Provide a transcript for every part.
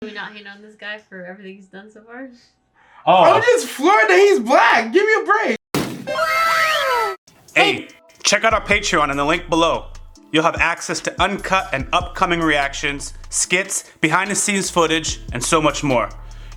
we not hate on this guy for everything he's done so far? Oh. I'm just floored that he's black. Give me a break. Hey, check out our Patreon in the link below. You'll have access to uncut and upcoming reactions, skits, behind the scenes footage, and so much more.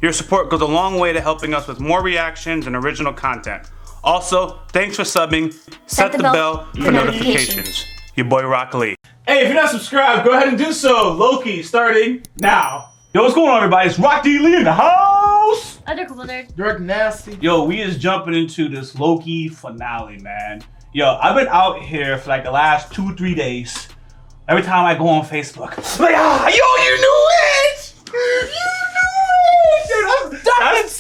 Your support goes a long way to helping us with more reactions and original content. Also, thanks for subbing. Set the bell for notifications. Your boy YaBoyRockLee. Hey, if you're not subscribed, go ahead and do so. Loki starting now. Yo, what's going on, everybody? It's YaBoyRockLee in the house. Undercool nerd. Dirk nasty. Yo, we is jumping into this Loki finale, man. Yo, I've been out here for like the last 2-3 days. Every time I go on Facebook, like, you knew it! You knew it! That's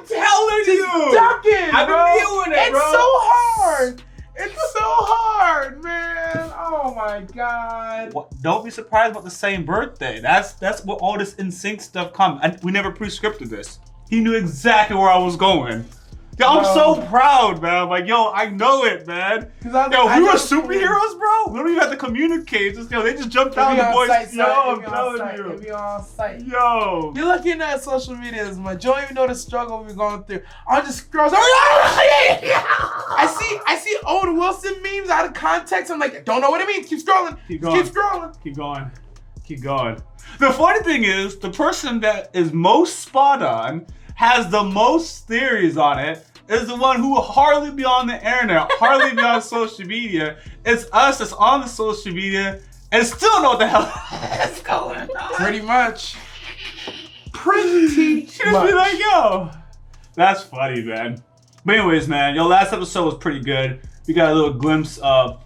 telling you! Ducking, I've bro. been feeling it, bro. It's so hard. It's so hard, man. Oh my God. What? Don't be surprised about the same birthday. That's what all this NSYNC stuff comes. We never pre-scripted this. He knew exactly where I was going. Yo, I'm so proud, man. I'm like, yo, I know it, man. Yo, we were superheroes, bro. We don't even have to communicate. Just, yo, they just jumped out the boys. Yo, I'm telling you. It be on site. Yo. You're looking at social media as much. You don't even know the struggle we're going through. I'm just scrolling. I see old Wilson memes out of context. I'm like, don't know what it means. Keep scrolling. Keep going. Keep scrolling. Keep going. Keep going. The funny thing is, the person that is most spot on, has the most theories on it, is the one who will hardly be on the internet, hardly be on social media. It's us that's on the social media and still know what the hell is going on. Pretty much. Pretty She just be like, yo. That's funny, man. But anyways, man, yo, last episode was pretty good. We got a little glimpse of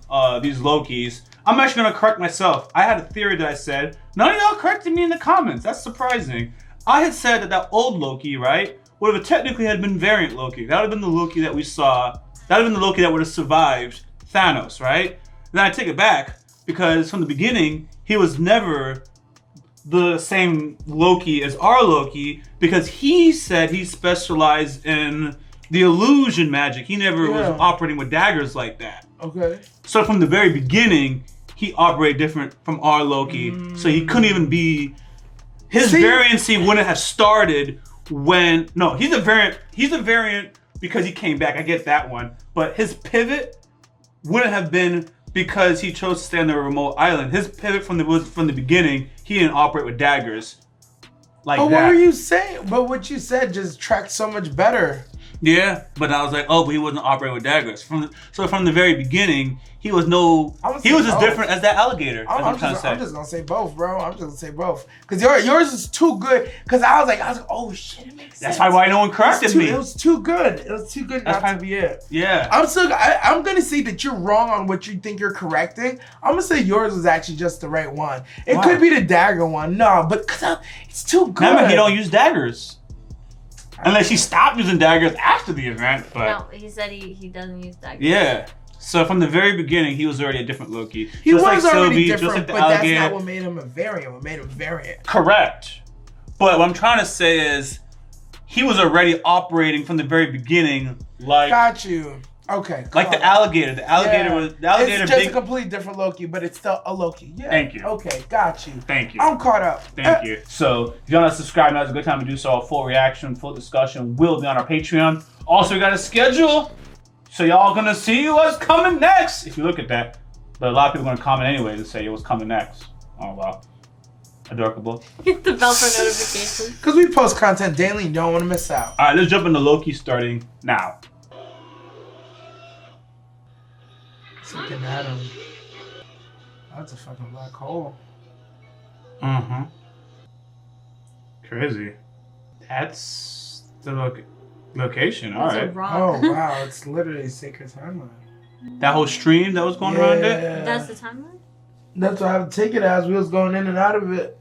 these Lokis. I'm actually gonna correct myself. I had a theory that I said. None of y'all corrected me in the comments. That's surprising. I had said that old Loki, right, would have technically had been variant Loki. That would have been the Loki that we saw. That would have been the Loki that would have survived Thanos, right? Then I take it back because from the beginning, he was never the same Loki as our Loki because he said he specialized in the illusion magic. He never was operating with daggers like that. Okay. So from the very beginning, he operated different from our Loki. So he couldn't even be, his variancy wouldn't have started when, no, he's a variant because he came back, I get that one. But his pivot wouldn't have been because he chose to stay on the remote island. His pivot from the beginning, he didn't operate with daggers like that. What were you saying? But what you said just tracked so much better. Yeah, but I was like, oh, but he wasn't operating with daggers. So from the very beginning, he was as different as that alligator. I'm just gonna say both, bro. I'm just gonna say both. Cause yours is too good. Cause I was like, oh shit, it makes sense. That's why no one corrected me. It was too good. It was too good not to be it. Yeah. I'm gonna say that you're wrong on what you think you're correcting. I'm gonna say yours was actually just the right one. It could be the dagger one. No, but cause it's too good. Remember, he don't use daggers. Unless he stopped using daggers after the event, but no, he said he doesn't use daggers. Yeah. So from the very beginning, he was already a different Loki. He just was like already Sylvie, different, just like the but alligator. that's not what made him a variant. What made him variant? Correct. But what I'm trying to say is, he was already operating from the very beginning like. Got you. Okay. Like the alligator. The alligator was It's just a completely different Loki, but it's still a Loki. Yeah. Thank you. Okay, got you. Thank you. I'm caught up. Thank you. So if you're not subscribed, now's a good time to do so. A full reaction, full discussion will be on our Patreon. Also, we got a schedule, so y'all gonna see what's coming next. If you look at that, but a lot of people are gonna comment anyway to say what's coming next. Oh wow, adorable. Hit the bell for notifications. Because we post content daily, and you don't want to miss out. All right, let's jump into Loki starting now. Looking at him. That's a fucking black hole. Mm-hmm. Crazy. That's the location. All right. Oh wow, it's literally a sacred timeline. That whole stream that was going around it. That's the timeline. That's what I would take it as. We was going in and out of it.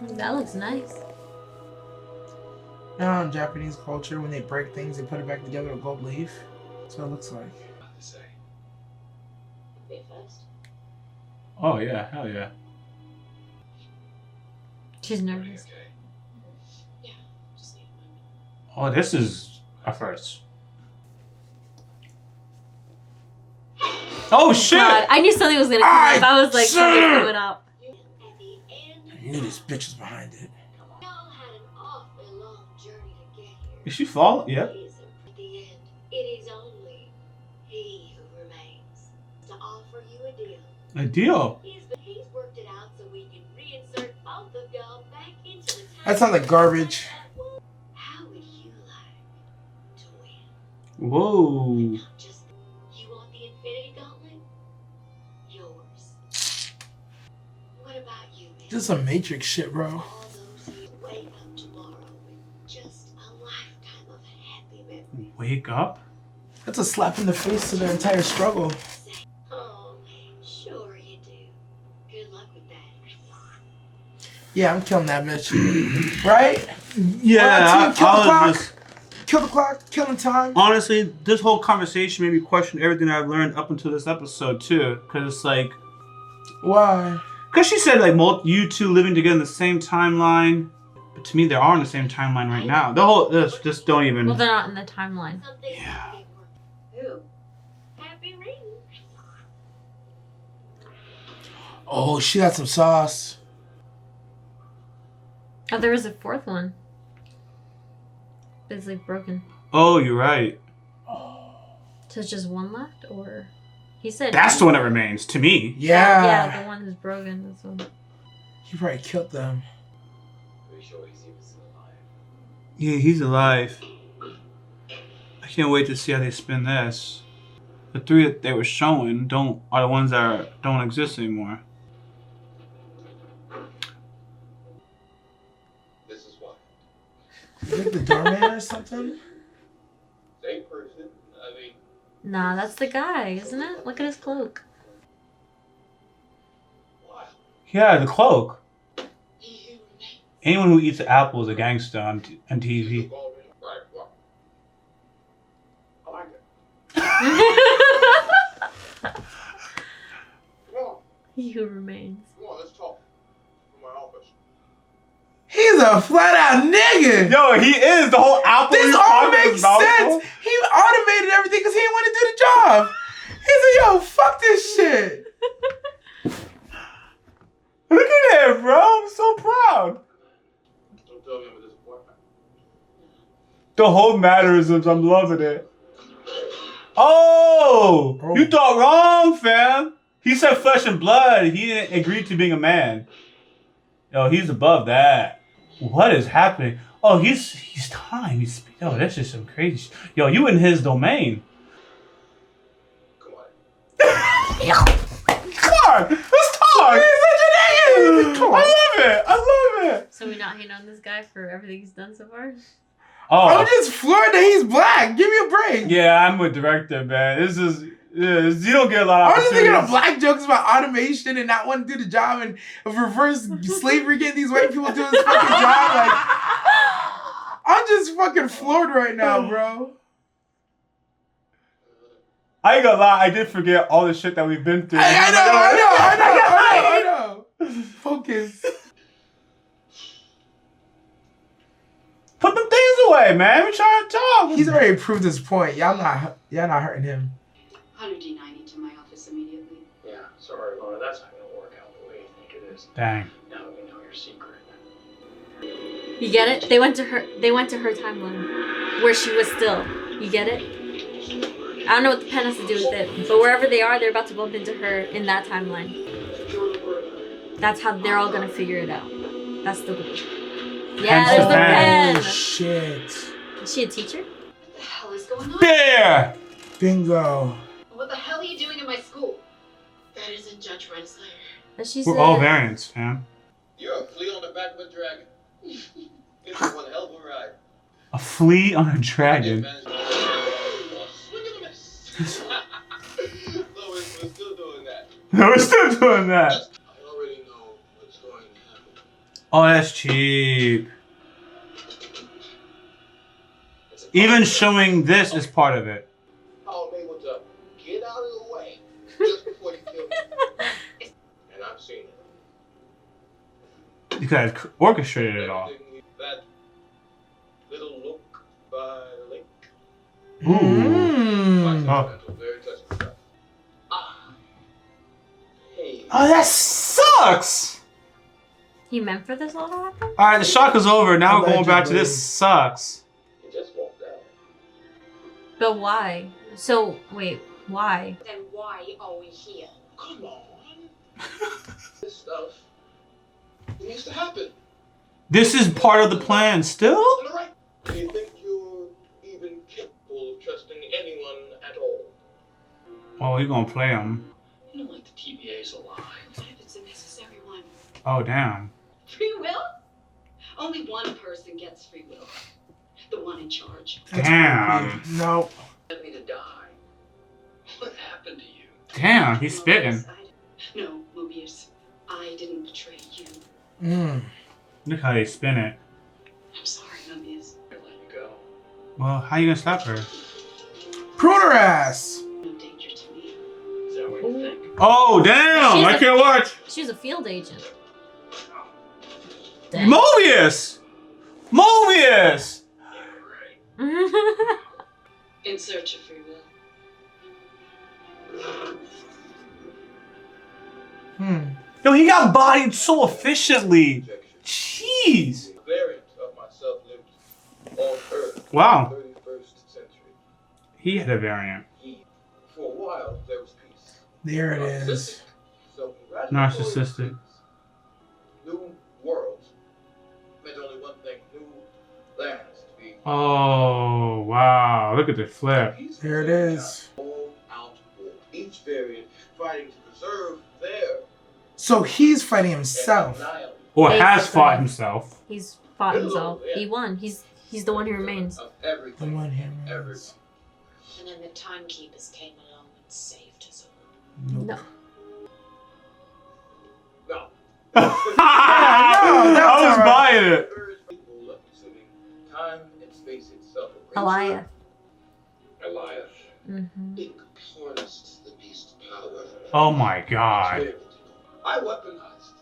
That looks nice. Now in Japanese culture, when they break things, they put it back together with gold leaf. That's what it looks like. Oh yeah, hell yeah. She's nervous. Oh, this is a first. Oh shit! God, I knew something was gonna come up. I was like, something's coming up. I knew this bitch was behind it. awfully long journey to get here. Is she fall? Yep. At the end, it is only he who remains to offer you a deal. A deal. He's worked it out so we can reinsert both of y'all back into the time. That sounds like garbage. How would you like to win? Whoa. Just you want the Infinity Gauntlet? Yours. What about you, man? This is some Matrix shit, bro. All those years, wake up tomorrow with just a lifetime of happy memories. Wake up. That's a slap in the face to their entire struggle. Oh, sure you do. Good luck with that. Yeah, I'm killing that bitch. Right? Yeah, Kill the I clock. was just Kill the clock. Killing time. honestly, this whole conversation made me question everything I've learned up until this episode too. Cause it's like, Why? cause she said like you two living together in the same timeline. But to me, they are in the same timeline right now. The whole just don't even. Well, they're not in the timeline. Something Yeah. Who? Happy reading. Oh, she got some sauce. Oh, there was a fourth one. It's like broken. Oh, you're right. So it's just one left, or he said That's the one that remains to me. Yeah. Yeah, the one who's broken. That's one. He probably killed them. Pretty sure he's even still alive. Yeah, he's alive. I can't wait to see how they spin this. The three that they were showing are the ones that don't exist anymore. This is why. Is it the doorman or something? Same person. I mean, Nah, that's the guy, isn't it? Look at his cloak. wow. Yeah, the cloak. He who remains. Anyone who eats an apple is a gangster on TV. Right, well. I like it. Come on, He who remains. come on, let's talk. In my office. He's a flat out nigga. Yo, he is the whole apple. This all makes sense. He automated everything because he didn't want to do the job. He said, yo, fuck this shit. Look at him, bro. I'm so proud. Don't tell me I'm a disappointment. The whole mannerisms, I'm loving it. Oh, Oh. you thought wrong, fam. He said flesh and blood. He didn't agree to being a man. Yo, he's above that. What is happening? Oh, he's time. Yo, that's just some crazy shit. Yo, you in his domain. Come on. Come on, let's talk. He's such a nigga. Come on. I love it. I love it. So we not hating on this guy for everything he's done so far? Oh, I'm just floored that he's black. Give me a break. yeah, I'm a director, man. This is you don't get a lot of I'm just thinking of opportunities. black jokes about automation and not wanting to do the job and of reverse slavery, getting these white people doing this fucking job. Like, I'm just fucking floored right now, bro. I ain't gonna lie, I did forget all the shit that we've been through. I know. Focus. Put them things away, man. We trying to talk. He's already proved his point. Y'all not hurting him. 190 to my office immediately. Yeah, sorry, Laura. That's not going to work out the way you think it is. Dang. Now that we know your secret. You get it? They went to her timeline where she was still. You get it? I don't know what the pen has to do with it, but wherever they are, they're about to bump into her in that timeline. That's how they're all gonna figure it out. That's the yeah. Pencil There's the pen. pen. Shit. Is she a teacher? What the hell is going on? There. Bingo. What the hell are you doing in my school? That isn't Judge Renslayer. And she We're said, all variants, fam. You're a flea on the back of a dragon. It's one hell of a ride. A flea on a dragon. Swing and a miss. No, we're still doing that. We're still doing that. I already know what's going to happen. Oh, that's cheap. Even showing this is part of it. How I'm able to get out of the way just before you kill me. And I've seen it. You guys orchestrated it all. That little look by the lake. Mm. Quite very touching stuff. Ah. Hey. Oh, that sucks. He meant for this all to happen? All right, the shock is over. Now we're going back to Allegedly. this sucks. He just walked out. But why? So, wait, why? Then why are we here? Come on. This stuff, it needs to happen. This is part of the plan still? All right. Do you think you're even capable of trusting anyone at all? Oh, you gonna play him. You know, like the TVA's a lie. What if it's a necessary one? Oh, damn. Free will? Only one person gets free will. The one in charge. Damn. No. Let me to die. What happened to you? Damn, he's spitting. No, Mobius. I didn't betray you. Mm. Look how they spin it. I'm sorry, Mobius. I let you go. Well, how you gonna stop her? Prune her ass. No danger to me. Is that what you think? Oh, damn! She's I a- can't watch. She's a field agent. Dang. Mobius! Mobius! Yeah, right. In search of free will. Yo, he got bodied so efficiently. Jeez. A variant of myself lived on Earth. Wow. In the 31st century. He had a variant. For a while, there was peace. There it is. Narcissistic. New world meant only one thing: new lands to be. Oh, wow. Look at the flip. There it is. All out war. Each variant fighting to preserve their So he's fighting and himself. annihilate Or has Basically. fought himself. He's fought himself. He won. He's the one who remains. of The everything. one here. Everyone. And then the timekeepers came along and saved us all. Nope. No. No. I was alright. buying it. People left considering time and space itself. Elias. Elias. Mm-hmm. It harnessed the beast's power. Oh my god. I weaponized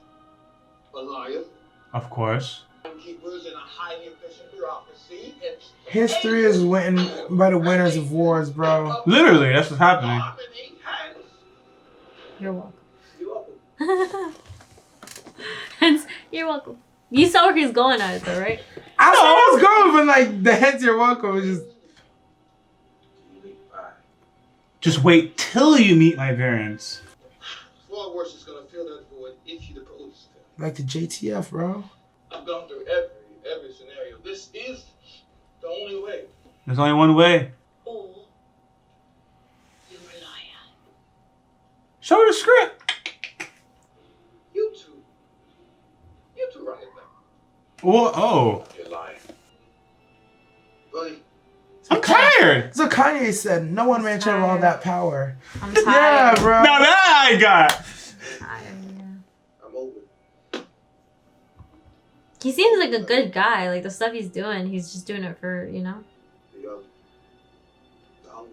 Elias. Of course. Keepers in a highly efficient bureaucracy and History is written by the winners of wars, bro. Literally, that's what's happening. Harmony has. You're welcome. You're welcome. You're welcome. You saw where he's going at it though, right? I was going, but like the heads you're welcome was just Just wait till you meet my variants. Far worse is gonna fill that void if you oppose them. like the JTF, bro. I've gone through every scenario. This is the only way. There's only one way. Or you're a liar. Show her the script. You two right now. Whoa, oh. You're lying. Buddy, I'm tired. So Kanye said, "No one man should have all that power." I'm Yeah, tired. bro. Now that I got. Tired, yeah. I'm over. He seems like a good guy. Like the stuff he's doing, he's just doing it for, you know? The hungry.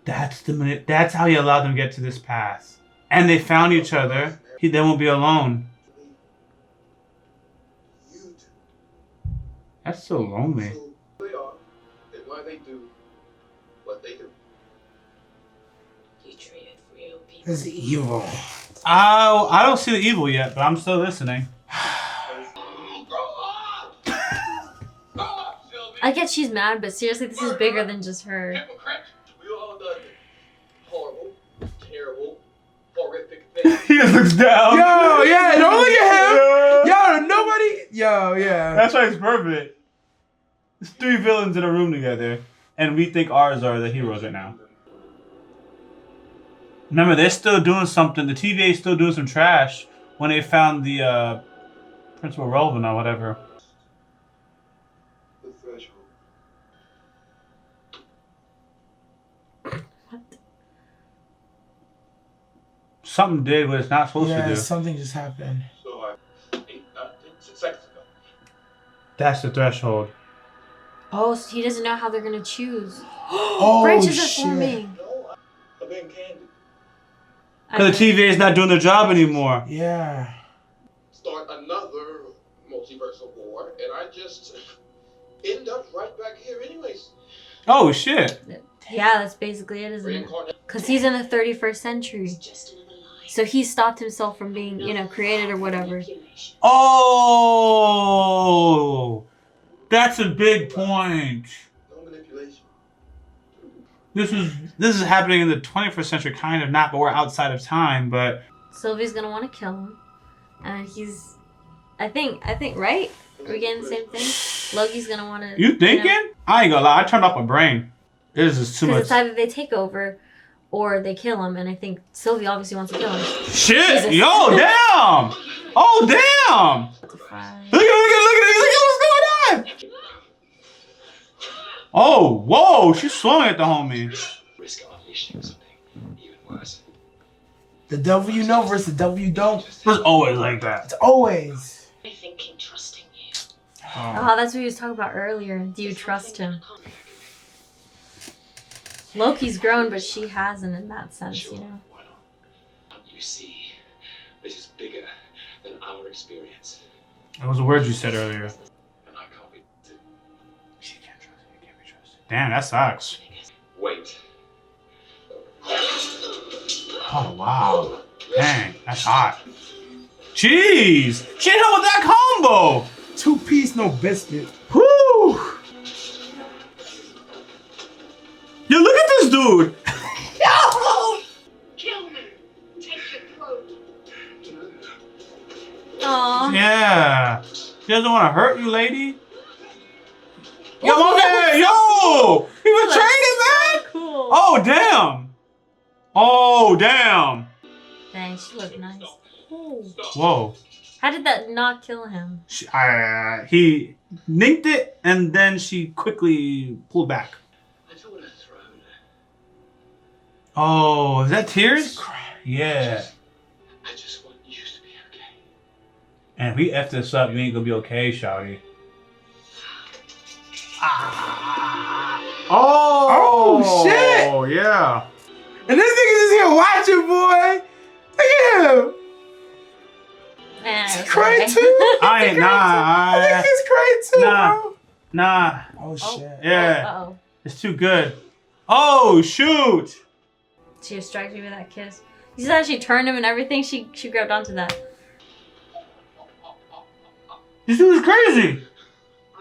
That's the minute. That's how he allowed them to get to this path. And they found each other. They won't be alone. You two. That's so lonely. So who they are and why they do what they do. You treated real people. That's evil. I don't see the evil yet, but I'm still listening. Grow up! Grow up, Sylvie! I get she's mad, but seriously, this is bigger than just her. Hypocrite! We all done horrible, terrible, horrific things. He just looks down. Yo, yeah, don't look at him. Yo, nobody. Yo, yeah. That's why it's perfect. It's three villains in a room together, and we think ours are the heroes right now. Remember, they're still doing something. The TVA is still doing some trash when they found the Principal Relevant or whatever. The threshold. Something did what it's not supposed Yeah, to do. something just happened. So I 8, 9, 10, 6 seconds ago. That's the threshold. Oh, so he doesn't know how they're gonna choose. Oh, Branches are shit. forming. No, I've been candid. Because the TVA is not doing their job anymore. Yeah. Start another multiversal war, and I just end up right back here anyways. Oh, shit. Yeah, that's basically it, isn't it? Reincarnate. Because he's in the 31st century. It's just another lie. So he stopped himself from being, you know, created or whatever. Oh, that's a big point. No manipulation. This is happening in the 21st century, kind of not, but we're outside of time. But Sylvie's gonna want to kill him, and he's, I think, right? Are we getting the same thing? Loki's gonna want to. you thinking? know, I ain't gonna lie. I turned off my brain. This is too Because much. it's either they take over, or they kill him, and I think Sylvie obviously wants to kill him. Shit! Jesus. Yo, damn! Oh, damn! Fine. Look at what's going on! Oh, whoa! She swung at the homie. Risk unleashing something even worse. The devil you know versus the devil you don't. It was always like that. It's always. I think in trusting you. Oh, that's what he was talking about earlier. Do you trust him? Loki's grown, but she hasn't in that sense, you know. Why not? You see, this is bigger than our experience. That was the words you said earlier. And I can't be. She can't trust you. Can't be trusted. Damn, that sucks. Wait. Oh, wow. Dang, that's hot. Jeez! She hit him with that combo! 2-piece, no biscuit. Whew! Yo, look at this dude! Kill me. Take your throat. Aw. Yeah. She doesn't want to hurt you, lady. Yo, Oh, my man! Yo! He was That's training, man! Cool. Oh, damn! Oh, damn! Dang, she looked nice. Ooh. Whoa. How did that not kill him? He nicked it, and then she quickly pulled back. I don't want to throw her. Oh, is that tears? Yeah. I just want you to be okay. And if we F this up, you ain't gonna be okay, shawty. Oh! Oh, shit! Oh, yeah. And this nigga's just here watching, boy. Look at him. Eh, He's it's crying okay. too. I ain't, I think nah. he's crying too, Nah. bro. Nah. Oh, shit. Yeah. Uh-oh. It's too good. Oh, shoot! She distracted me with that kiss. You see how she turned him and everything? She grabbed onto that. This dude is crazy.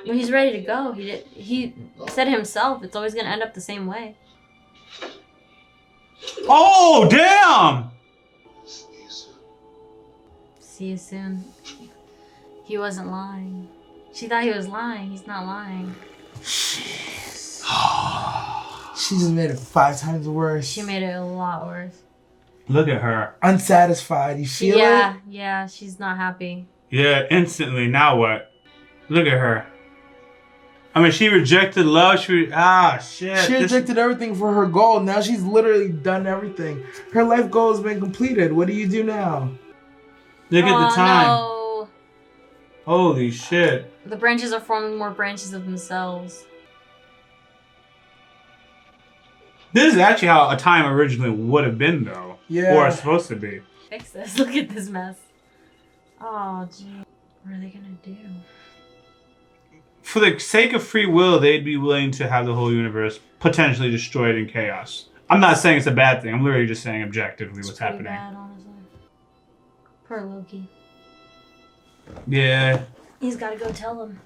When he's ready to go, he said himself, it's always gonna end up the same way. Oh, damn! See you soon. He wasn't lying. She thought he was lying. He's not lying. She just made it 5 times worse. She made it a lot worse. Look at her. Unsatisfied. You feel it? Yeah, she's not happy. Yeah, instantly. Now what? Look at her. I mean, she rejected love. Shit. She rejected everything for her goal. Now she's literally done everything. Her life goal has been completed. What do you do now? Look at the time. No. Holy shit. The branches are forming more branches of themselves. This is actually how a time originally would have been, though. Yeah. Or it's supposed to be. Fix this. Look at this mess. Oh, gee. What are they gonna do? For the sake of free will, they'd be willing to have the whole universe potentially destroyed in chaos. I'm not saying it's a bad thing. I'm literally just saying objectively It's what's pretty happening. bad, honestly. Poor Loki. Yeah, He's gotta go tell him.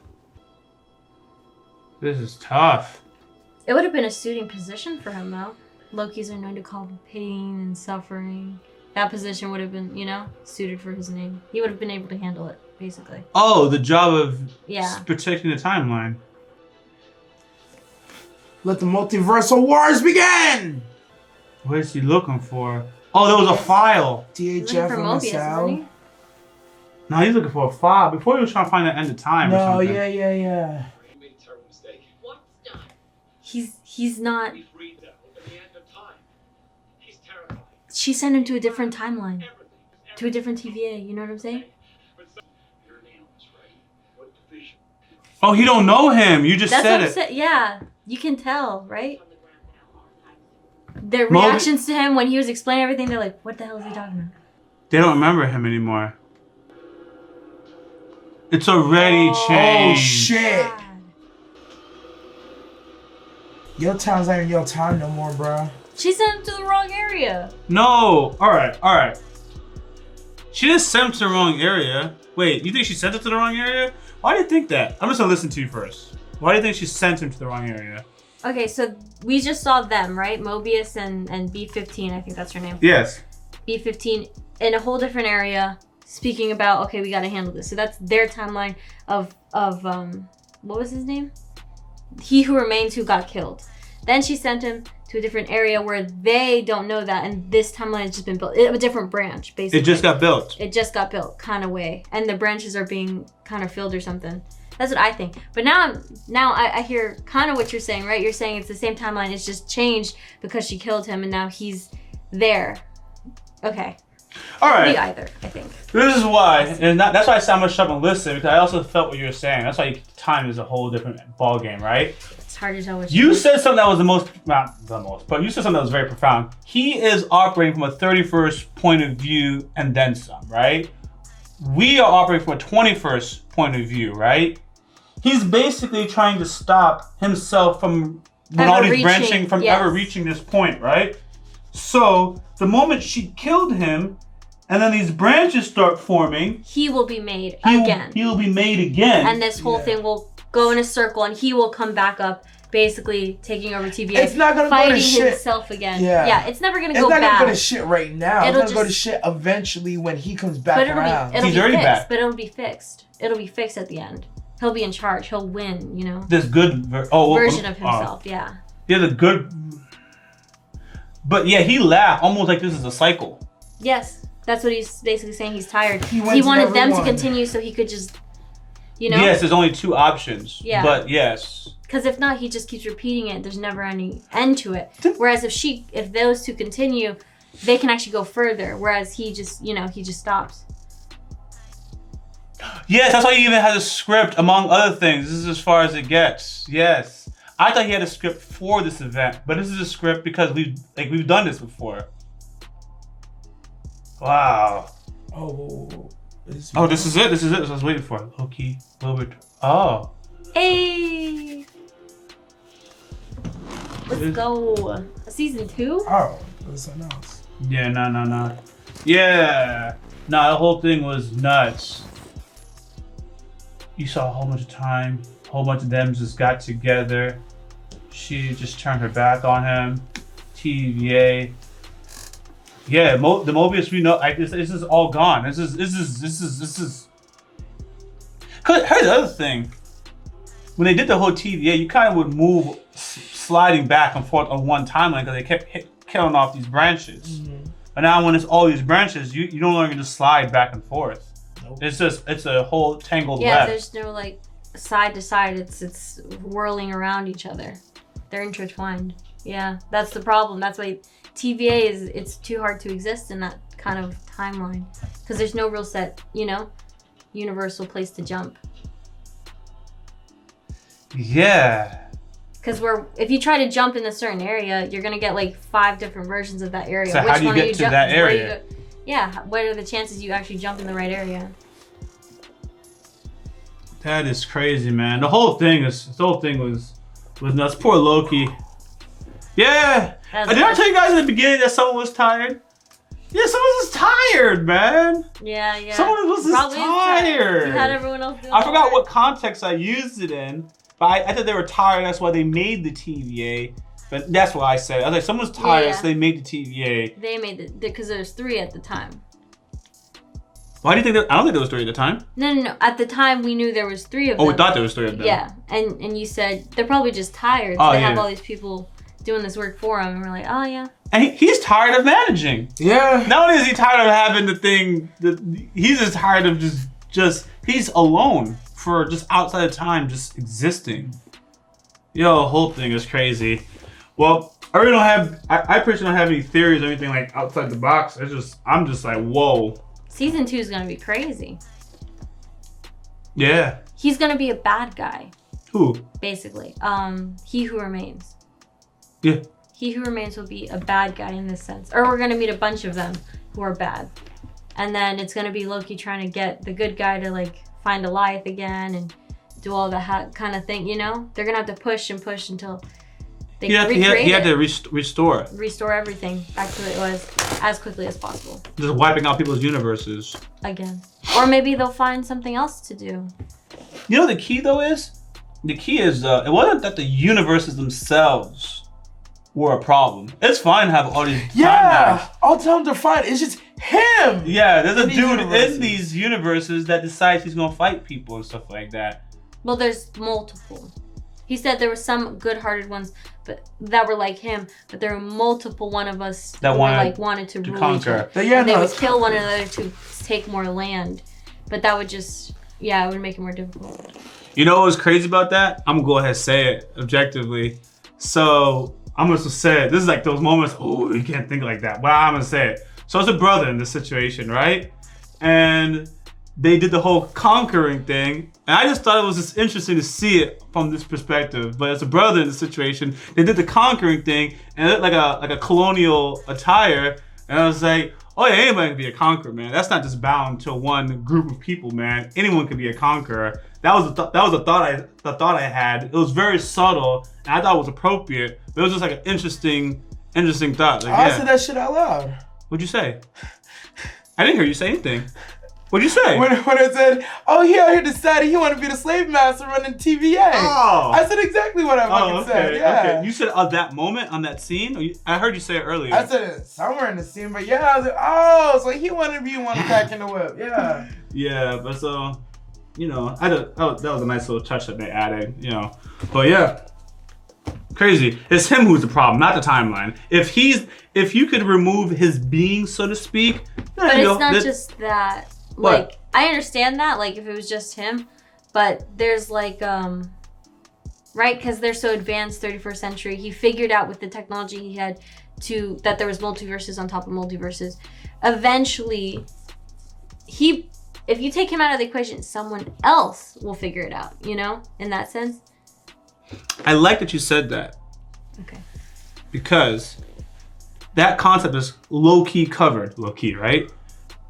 this is tough. It would have been a suiting position for him, though. Lokis are known to cause pain and suffering. That position would have been, you know, suited for his name. He would have been able to handle it, basically. Oh, the job of Yeah. protecting the timeline. Let the multiversal wars begin! What is he looking for? Oh, there was a file. He's looking DHF for and Mobius, isn't Sal. he? No, he's looking for a file. Before he was trying to find the end of time or No, something. yeah. You made a terrible mistake. What's done? He's not. We freed them at the end of time. He's terrified. She sent him to a different timeline. Everything. To a different TVA, you know what I'm saying? Your name was right. What division? Oh, he don't know him. You just That's said what I'm it. saying. Yeah. You can tell, right? On the ground now. Their Mobi- reactions to him when he was explaining everything, they're like, what the hell is he talking about? They don't remember him anymore. It's already Oh, changed. shit. God. Your town's not even your town no more, bro. She sent him to the wrong area. No. All right. She didn't send him to the wrong area. Wait, you think she sent it to the wrong area? Why do you think that? I'm just gonna listen to you first. Why do you think she sent him to the wrong area? Okay, so we just saw them, right? Mobius and B15, I think that's her name. Yes. B15 in a whole different area, speaking about, okay, we gotta handle this. So that's their timeline of what was his name? He Who Remains, who got killed. Then she sent him to a different area where they don't know that, and this timeline has just been built. A different branch, basically. It just got built. It just got built, kind of way. And the branches are being kind of filled or something. That's what I think. But now I hear kind of what you're saying, right? You're saying it's the same timeline. It's just changed because she killed him, and now he's there. Okay. All right. Me either, I think. This is why, and that's why I said I'm gonna shut up and listen, because I also felt what you were saying. That's why time is a whole different ball game, right? It's hard to tell what You said something that was not the most, but you said something that was very profound. He is operating from a 31st point of view and then some, right? We are operating from a 21st point of view, right? He's basically trying to stop himself from all these branching from ever reaching this point, right? So the moment she killed him, and then these branches start forming, he will be made again. He will be made again. And this whole thing will go in a circle, and he will come back up, basically taking over TVA. It's not gonna go to shit. Himself again. Yeah, it's never gonna go bad. It's not gonna go to shit right now. It'll it's gonna go to shit eventually when he comes back around. It'll He's be already fixed, back. but it'll be fixed. It'll be fixed at the end. He'll be in charge. He'll win, you know? This good version of himself, yeah. Yeah, the good... But yeah, he laughed almost like this is a cycle. Yes, that's what he's basically saying. He's tired. He wanted them to continue so he could just, you know? Yes, there's only two options. Yeah. But yes. Because if not, he just keeps repeating it. There's never any end to it. Whereas if those two continue, they can actually go further. Whereas he just stops. Yes, that's why he even has a script, among other things. This is as far as it gets. Yes. I thought he had a script for this event, but this is a script because we've done this before. Wow. Oh, this is it. This is it. That's what I was waiting for. Loki, Wilbert. Oh. Hey. Let's go. Season 2? Oh, there's something else. Yeah, no. Yeah. Nah, the whole thing was nuts. You saw a whole bunch of time, a whole bunch of them just got together. She just turned her back on him. TVA. Yeah, the Mobius we know, this is all gone. This is. Cause here's the other thing. When they did the whole TVA, you kind of would move sliding back and forth on one timeline because they kept killing off these branches. Mm-hmm. But now when it's all these branches, you no longer just slide back and forth. Nope. It's a whole tangled web. Yeah, there's no like side to side. It's whirling around each other. They're intertwined. Yeah, that's the problem. That's why TVA it's too hard to exist in that kind of timeline because there's no real set, universal place to jump. Yeah. Because if you try to jump in a certain area, you're gonna get like 5 different versions of that area. So how do you get to that area? What are the chances you actually jump in the right area? That is crazy, man. The whole thing was nuts. Poor Loki. Yeah. Did I tell you guys in the beginning that someone was tired? Yeah, someone was tired, man. Yeah. Someone was just tired. You had everyone else doing I forgot what context I used it in, but I thought they were tired. That's why they made the TVA. But that's what I said. I was like, someone's tired, so they made the TVA. They made because there was 3 at the time. Why do you think I don't think there was 3 at the time. No. At the time, we knew there was 3 of them. Oh, we thought there was 3 of them. Yeah, and you said they're probably just tired. So they have all these people doing this work for them, and we're like, oh yeah. And he's tired of managing. Yeah. Not only is he tired of having the thing, he's just tired of just he's alone for just outside of time, just existing. Yo, the whole thing is crazy. Well, I really don't have. I personally don't have any theories or anything like outside the box. I'm just like, whoa. Season 2 is gonna be crazy. Yeah. He's gonna be a bad guy. Who? Basically, He Who Remains. Yeah. He Who Remains will be a bad guy in this sense, or we're gonna meet a bunch of them who are bad, and then it's gonna be Loki trying to get the good guy to like find Goliath again and do all the kind of thing. They're gonna have to push and push until They He had to restore it. restore everything back to what it was as quickly as possible. Just wiping out people's universes. Again. Or maybe they'll find something else to do. You know what the key though is? The key is it wasn't that the universes themselves were a problem. It's fine to have all these timelines. All times are fine. It's just him. Yeah, there's a in these dude universes. in these universes that decides he's gonna fight people and stuff like that. Well, there's multiple. He said there were some good-hearted ones, but that were like him. But there were multiple one of us That who wanted to rule conquer. each other. But yeah, And they no, would it's- kill one another to take more land. But that would just, it would make it more difficult. You know what was crazy about that? I'm gonna go ahead and say it objectively. So I'm gonna say it. This is like those moments. Oh, you can't think like that. But I'm gonna say it. So it's a brother in this situation, right? And they did the whole conquering thing, and I just thought it was just interesting to see it from this perspective. But as a brother in the situation, they did the conquering thing, and it looked like a colonial attire, and I was like, oh yeah, anybody can be a conqueror, man. That's not just bound to one group of people, man. Anyone can be a conqueror. That was the thought I had. It was very subtle, and I thought it was appropriate. But it was just like an interesting thought. Like, I said that shit out loud. What'd you say? I didn't hear you say anything. What'd you say? When it said, oh, he out here decided he wanted to be the slave master running TVA. Oh. I said exactly what I fucking said. Yeah. Okay. You said that moment on that scene? I heard you say it earlier. I said it somewhere in the scene, but yeah, I was like, oh, so he wanted to be one back in the whip. Yeah. Yeah, but so, that was a nice little touch that they added, But yeah, crazy. It's him who's the problem, not the timeline. If you could remove his being, so to speak, But it's not just that. What? Like, I understand that, like, if it was just him. But there's, like, right? Because they're so advanced, 31st century. He figured out with the technology he had that there was multiverses on top of multiverses. Eventually, if you take him out of the equation, someone else will figure it out, in that sense. I like that you said that. Okay. Because that concept is low-key covered. Low-key, right?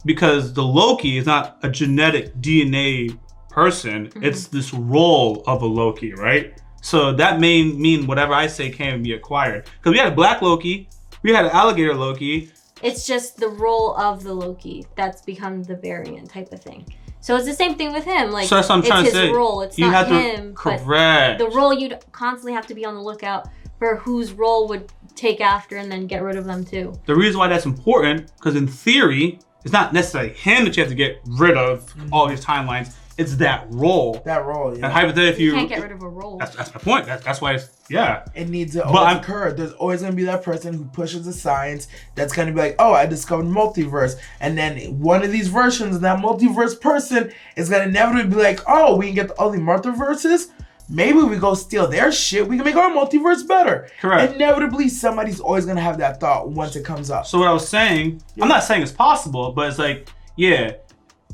Because the Loki is not a genetic DNA person. Mm-hmm. It's this role of a Loki, right? So that may mean whatever I say can be acquired. Because we had a black Loki. We had an alligator Loki. It's just the role of the Loki that's become the variant type of thing. So it's the same thing with him. Like, so that's what I'm trying to say. It's his role. It's you not have him. Correct. But the role, you'd constantly have to be on the lookout for whose role would take after and then get rid of them too. The reason why that's important, because in theory, it's not necessarily him that you have to get rid of all these timelines. It's that role. That role, yeah. And hypothetically, you can't get rid of a role. That's my point. That's why it's, yeah. It needs to always occur. There's always going to be that person who pushes the science that's going to be like, oh, I discovered multiverse. And then one of these versions of that multiverse person is going to inevitably be like, oh, we can get all the multiverses. Maybe we go steal their shit. We can make our multiverse better. Correct. Inevitably, somebody's always going to have that thought once it comes up. So what I was saying, I'm not saying it's possible, but it's like, yeah.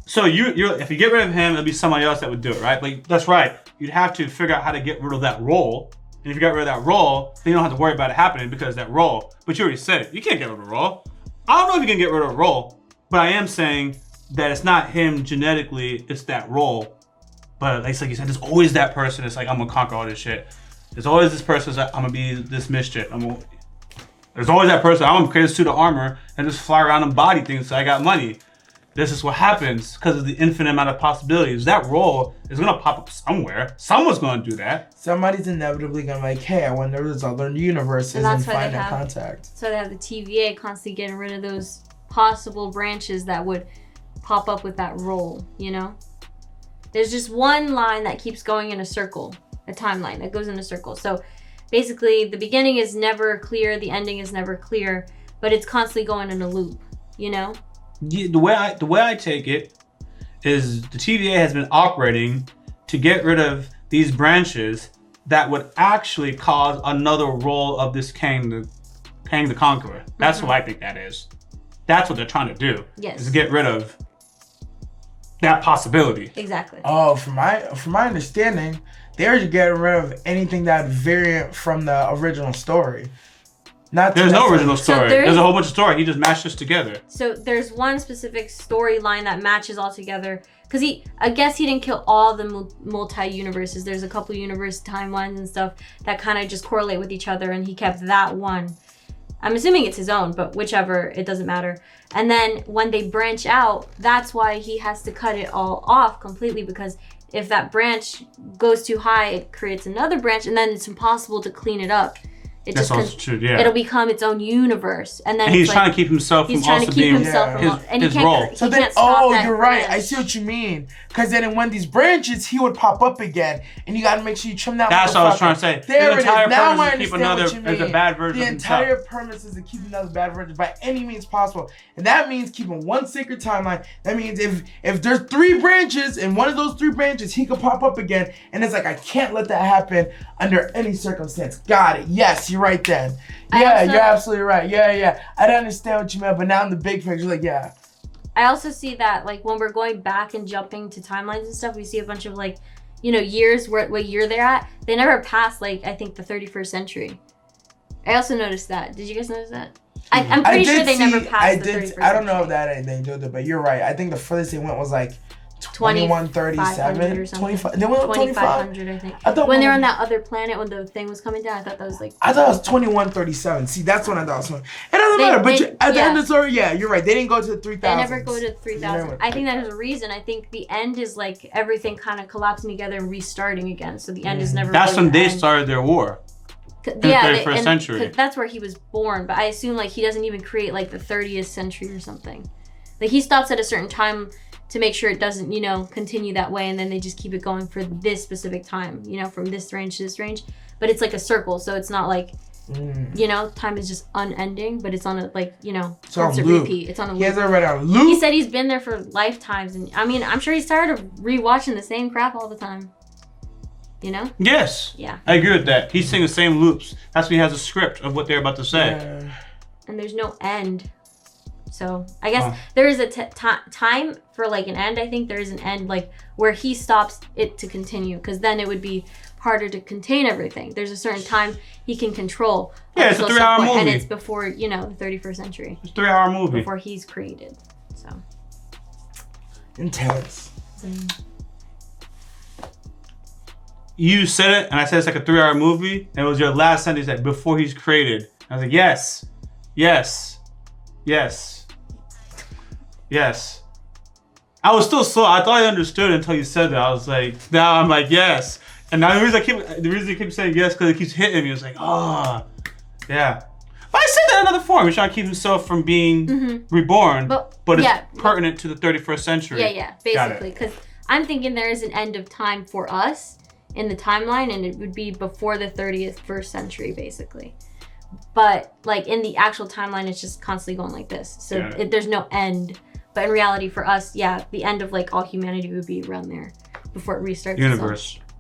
So you're if you get rid of him, it'll be somebody else that would do it, right? Like, that's right. You'd have to figure out how to get rid of that role. And if you get rid of that role, then you don't have to worry about it happening because of that role. But you already said it. You can't get rid of a role. I don't know if you can get rid of a role, but I am saying that it's not him genetically, it's that role. But like you said, there's always that person that's like, I'm gonna conquer all this shit. There's always this person that's like, I'm gonna be this mischief. There's always that person, I'm gonna create a suit of armor and just fly around and body things so I got money. This is what happens because of the infinite amount of possibilities. That role is gonna pop up somewhere. Someone's gonna do that. Somebody's inevitably gonna be like, hey, I wonder if there's other universes and find that contact. So they have the TVA constantly getting rid of those possible branches that would pop up with that role, There's just one line that keeps going in a circle, a timeline that goes in a circle. So basically the beginning is never clear, the ending is never clear, but it's constantly going in a loop, Yeah, the way I take it is the TVA has been operating to get rid of these branches that would actually cause another role of this Kang the Conqueror. That's what I think that is. That's what they're trying to do. Yes. Is get rid of that possibility. Exactly. Oh, from my understanding, they're just getting rid of anything that variant from the original story. Not There's no original So story. there There's is- a whole bunch of story. He just mashed this together. So there's one specific storyline that matches all together. Because I guess he didn't kill all the multi-universes. There's a couple universe timelines and stuff that kind of just correlate with each other, and he kept that one. I'm assuming it's his own, but whichever, it doesn't matter. And then when they branch out, that's why he has to cut it all off completely, because if that branch goes too high, it creates another branch, and then it's impossible to clean it up. It That's just also true, yeah. It'll become its own universe, and then And he's it's trying like, to keep himself from he's trying also to keep being himself Yeah. from all, and his he role. can't. So He then, can't stop that you're right. I branch. see what you mean. Because then in one of these branches, he would pop up again, and you got to make sure you trim that. That's what I was motherfucker. trying to say. There The it is. entire Now I purpose is to keep understand another what you as a mean. bad version The of himself. entire premise is to keep another bad version by any means possible, and that means keeping one sacred timeline. That means if there's 3 branches, and one of those 3 branches, he could pop up again, and it's like I can't let that happen under any circumstance. Got it. Yes, you're right then. Yeah, also- you're absolutely right. Yeah. I don't understand what you meant, but now in the big picture, like, yeah. I also see that like when we're going back and jumping to timelines and stuff, we see a bunch of like, years what year they're at. They never pass like I think the 31st century. I also noticed that. Did you guys notice that? I'm pretty sure they never passed the 31st century. I don't know if that had anything to do with it, but you're right. I think the furthest they went was like 2137 or something. 25. They went up 25. 2500, I think. I thought When they're one- on that other planet when the thing was coming down, I thought that was like. I thought it was 2137. See, that's when I thought it was. It doesn't They- matter. But they- at the yeah. end of the story, yeah, you're right. They didn't go to the 3000. They never go to 3000. I think that is a reason. I think the end is like everything kind of collapsing together and restarting again. So the end is never. That's really when the they end. started their war. Yeah, the 31st century. 'cause that's where he was born, but I assume like he doesn't even create like the 30th century or something. Like he stops at a certain time to make sure it doesn't, continue that way, and then they just keep it going for this specific time, from this range to this range. But it's like a circle, so it's not like, time is just unending, but it's on a It's on constant loop. repeat. It's on a He has loop. it right on loop. He said he's been there for lifetimes, and I mean, I'm sure he's tired of rewatching the same crap all the time. Yes. Yeah. I agree with that. He's saying the same loops. That's when he has a script of what they're about to say. Yeah. And there's no end. So I guess there is a time for like an end. I think there is an end like where he stops it to continue, because then it would be harder to contain everything. There's a certain time he can control. Yeah, it's a until 3-hour some point, movie. and it's before the 31st century, It's a 3-hour movie. before he's created. So Intense. You said it, and I said it's like a 3-hour movie, and it was your last sentence that before he's created. I was like, yes. I was still slow. I thought I understood until you said that. I was like, now I'm like, yes. And now the reason I keep saying yes because it keeps hitting me. It's like, yeah. But I said that in another form. He's trying to keep himself from being reborn, but it's pertinent to the 31st century. Yeah, basically, because I'm thinking there is an end of time for us in the timeline, and it would be before the 31st century, basically. But like in the actual timeline, it's just constantly going like this. So there's no end. But in reality, for us, the end of like all humanity would be around there before it restarts.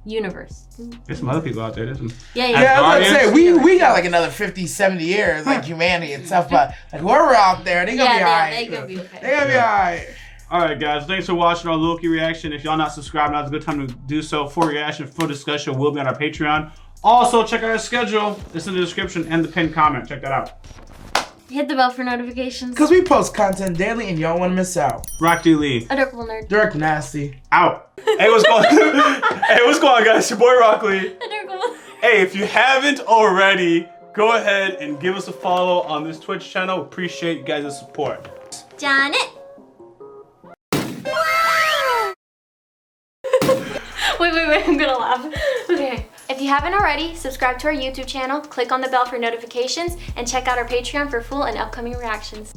Universe. There's some other people out there. There's some Yeah, I was about to say, we got like another 50, 70 years, like humanity and stuff, but like whoever out there, they gonna be alright. They gonna be okay. They gonna be alright. Alright guys, thanks for watching our Loki reaction. If y'all not subscribed, now's a good time to do so. Full reaction, full discussion will be on our Patreon. Also, check out our schedule. It's in the description and the pinned comment. Check that out. Hit the bell for notifications. Because we post content daily and you don't want to miss out. YaBoyRockLee. Adorable nerd. Dirk Nasty. Out. Hey, what's going on? Hey, what's going on, guys? Your boy YaBoyRockLee. Adorable. Hey, if you haven't already, go ahead and give us a follow on this Twitch channel. Appreciate you guys' support. Janet. Wait, I'm gonna laugh. Okay. If you haven't already, subscribe to our YouTube channel, click on the bell for notifications, and check out our Patreon for full and upcoming reactions.